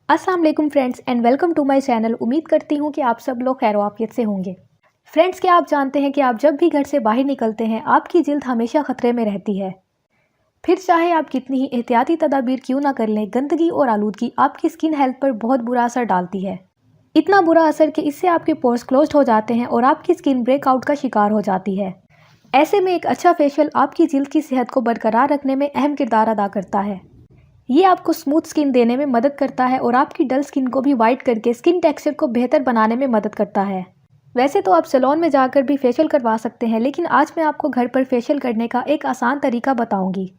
अस्सलाम वालेकुम friends and welcome to my channel. उम्मीद करती हूँ कि आप सब लोग खैर आफियत से होंगे। फ्रेंड्स, क्या आप जानते हैं कि आप जब भी घर से बाहर निकलते हैं आपकी जिल्द हमेशा ख़तरे में रहती है। फिर चाहे आप कितनी ही एहतियाती तदाबीर क्यों ना कर लें, गंदगी और आलूदगी आपकी स्किन हेल्थ पर बहुत बुरा असर डालती है। इतना बुरा असर कि इससे आपके पोर्स क्लोज्ड हो जाते हैं और आपकी स्किन ब्रेकआउट का शिकार हो जाती है। ऐसे में एक अच्छा फेशियल आपकी जिल्द की सेहत को बरकरार रखने में अहम किरदार अदा करता है। ये आपको स्मूथ स्किन देने में मदद करता है और आपकी डल स्किन को भी वाइट करके स्किन टेक्सचर को बेहतर बनाने में मदद करता है। वैसे तो आप सैलून में जाकर भी फेशियल करवा सकते हैं, लेकिन आज मैं आपको घर पर फेशियल करने का एक आसान तरीका बताऊंगी,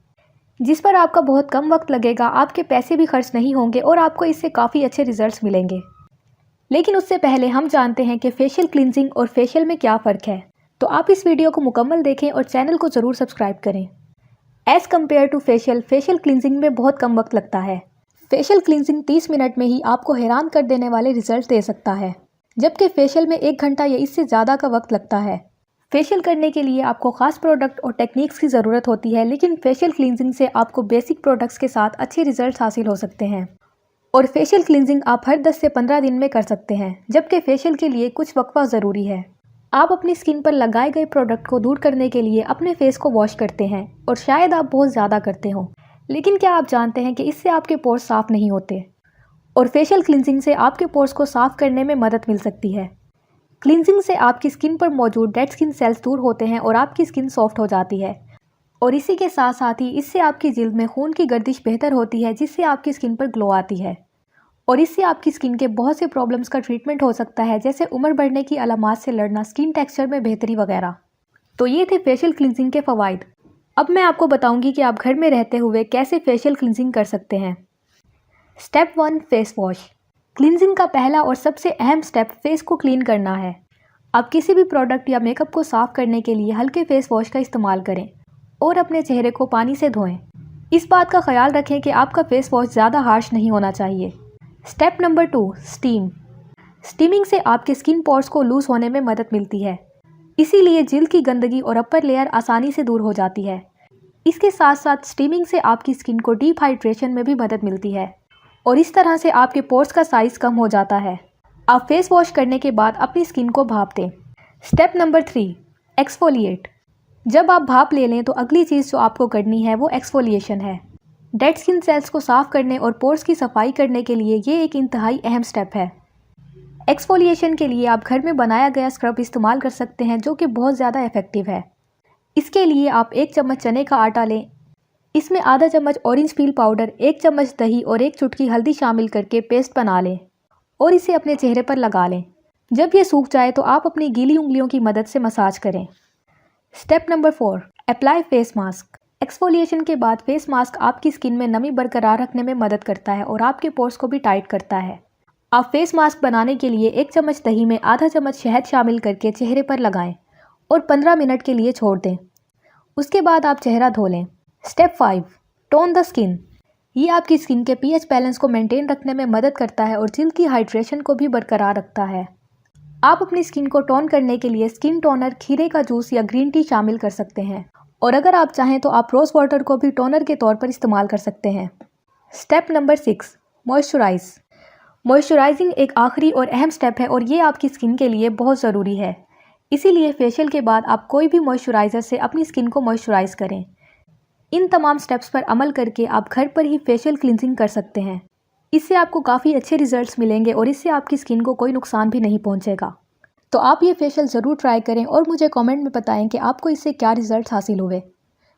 जिस पर आपका बहुत कम वक्त लगेगा, आपके पैसे भी खर्च नहीं होंगे और आपको इससे काफ़ी अच्छे रिजल्ट्स मिलेंगे। लेकिन उससे पहले हम जानते हैं कि फेशियल क्लिनजिंग और फेशियल में क्या फ़र्क है। तो आप इस वीडियो को मुकम्मल देखें और चैनल को ज़रूर सब्सक्राइब करें। As compared to facial cleansing में बहुत कम वक्त लगता है। फेशियल क्लिनजिंग 30 मिनट में ही आपको हैरान कर देने वाले रिजल्ट दे सकता है, जबकि फेशियल में 1 घंटा या इससे ज़्यादा का वक्त लगता है। फेशियल करने के लिए आपको ख़ास प्रोडक्ट और टेक्निक्स की ज़रूरत होती है, लेकिन फेशियल क्लिनजिंग से आपको बेसिक प्रोडक्ट्स के साथ अच्छे रिजल्ट हासिल हो सकते हैं। और फेशियल क्लिनजिंग आप हर 10 से 15 दिन में कर सकते हैं, जबकि फेशियल के लिए कुछ वक्फा ज़रूरी है। आप अपनी स्किन पर लगाए गए प्रोडक्ट को दूर करने के लिए अपने फेस को वॉश करते हैं और शायद आप बहुत ज़्यादा करते हो, लेकिन क्या आप जानते हैं कि इससे आपके पोर्स साफ़ नहीं होते। और फेशियल क्लिनजिंग से आपके पोर्स को साफ़ करने में मदद मिल सकती है। क्लिनजिंग से आपकी स्किन पर मौजूद डेड स्किन सेल्स दूर होते हैं और आपकी स्किन सॉफ्ट हो जाती है। और इसी के साथ साथ ही इससे आपकी जिल्द में खून की गर्दिश बेहतर होती है, जिससे आपकी स्किन पर ग्लो आती है। और इससे आपकी स्किन के बहुत से प्रॉब्लम्स का ट्रीटमेंट हो सकता है, जैसे उम्र बढ़ने की अलामात से लड़ना, स्किन टेक्सचर में बेहतरी वगैरह। तो ये थे फेशियल क्लिनजिंग के फ़वाइद। अब मैं आपको बताऊंगी कि आप घर में रहते हुए कैसे फेशियल क्लिनजिंग कर सकते हैं। Step 1, face wash. क्लिनजिंग का पहला और सबसे अहम स्टेप फेस को क्लीन करना है। आप किसी भी प्रोडक्ट या मेकअप को साफ़ करने के लिए हल्के फेस वॉश का इस्तेमाल करें और अपने चेहरे को पानी से धोएं। इस बात का ख्याल रखें कि आपका फेस वॉश ज़्यादा हार्श नहीं होना चाहिए। Step number 2, steam. स्टीमिंग से आपके स्किन पोर्स को लूज़ होने में मदद मिलती है, इसीलिए जिल्द की गंदगी और अपर लेयर आसानी से दूर हो जाती है। इसके साथ साथ स्टीमिंग से आपकी स्किन को डीप हाइड्रेशन में भी मदद मिलती है और इस तरह से आपके पोर्स का साइज़ कम हो जाता है। आप फेस वॉश करने के बाद अपनी स्किन को भाप दें। Step number 3, exfoliate. जब आप भाप ले लें तो अगली चीज़ जो आपको करनी है वो एक्सफोलिएशन है। डेड स्किन सेल्स को साफ़ करने और पोर्स की सफाई करने के लिए ये एक इंतहाई अहम स्टेप है। एक्सफोलिएशन के लिए आप घर में बनाया गया स्क्रब इस्तेमाल कर सकते हैं, जो कि बहुत ज़्यादा इफ़ेक्टिव है। इसके लिए आप 1 चम्मच चने का आटा लें, इसमें आधा चम्मच ऑरेंज पील पाउडर, 1 चम्मच दही और 1 चुटकी हल्दी शामिल करके पेस्ट बना लें और इसे अपने चेहरे पर लगा लें। जब ये सूख जाए तो आप अपनी गीली उंगलियों की मदद से मसाज करें। Step number 4, apply face mask. Exfoliation के बाद फेस मास्क आपकी स्किन में नमी बरकरार रखने में मदद करता है और आपके पोर्स को भी टाइट करता है। आप फेस मास्क बनाने के लिए 1 चम्मच दही में आधा चम्मच शहद शामिल करके चेहरे पर लगाएं और 15 मिनट के लिए छोड़ दें। उसके बाद आप चेहरा धो लें। Step 5, tone the skin. ये आपकी स्किन के पीएच बैलेंस को मेंटेन रखने में मदद करता है और जिल्द की हाइड्रेशन को भी बरकरार रखता है। आप अपनी स्किन को टोन करने के लिए स्किन टोनर, खीरे का जूस या ग्रीन टी शामिल कर सकते हैं और अगर आप चाहें तो आप रोज़ वाटर को भी टोनर के तौर पर इस्तेमाल कर सकते हैं। Step number 6, moisturise. मॉइस्चराइजिंग एक आखिरी और अहम स्टेप है और ये आपकी स्किन के लिए बहुत ज़रूरी है। इसीलिए फेशियल के बाद आप कोई भी मॉइस्चराइज़र से अपनी स्किन को मॉइस्चराइज करें। इन तमाम स्टेप्स पर अमल करके आप घर पर ही फेशियल क्लिनजिंग कर सकते हैं। इससे आपको काफ़ी अच्छे रिजल्ट्स मिलेंगे और इससे आपकी स्किन को कोई नुकसान भी नहीं पहुँचेगा। तो आप ये फेशियल ज़रूर ट्राई करें और मुझे कमेंट में बताएं कि आपको इससे क्या रिजल्ट हासिल हुए।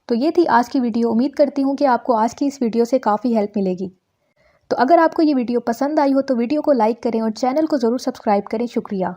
तो ये थी आज की वीडियो। उम्मीद करती हूँ कि आपको आज की इस वीडियो से काफ़ी हेल्प मिलेगी। तो अगर आपको ये वीडियो पसंद आई हो तो वीडियो को लाइक करें और चैनल को ज़रूर सब्सक्राइब करें। शुक्रिया।